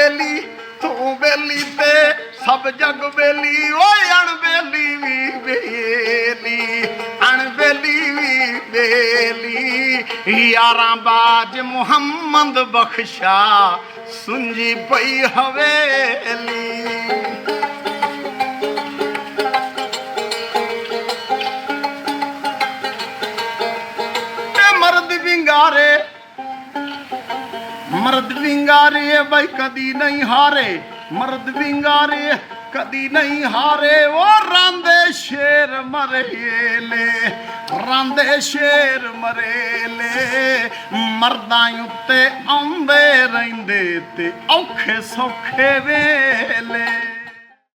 बेली तू बेली ते सब जग बेली ओए अणबेली भी बेली अणबेली भी बेली यारा बाज मुहम्मद बख्शा सुंजी पई हवेली मर्द विंगारे भाई कदी नहीं हारे मर्द विंगारे कदी नहीं हारे वो रांदे शेर मरेले रांदे शेर मरेले मर्दां उत्ते आंदे रहिंदे ते औखे सौखे वेले।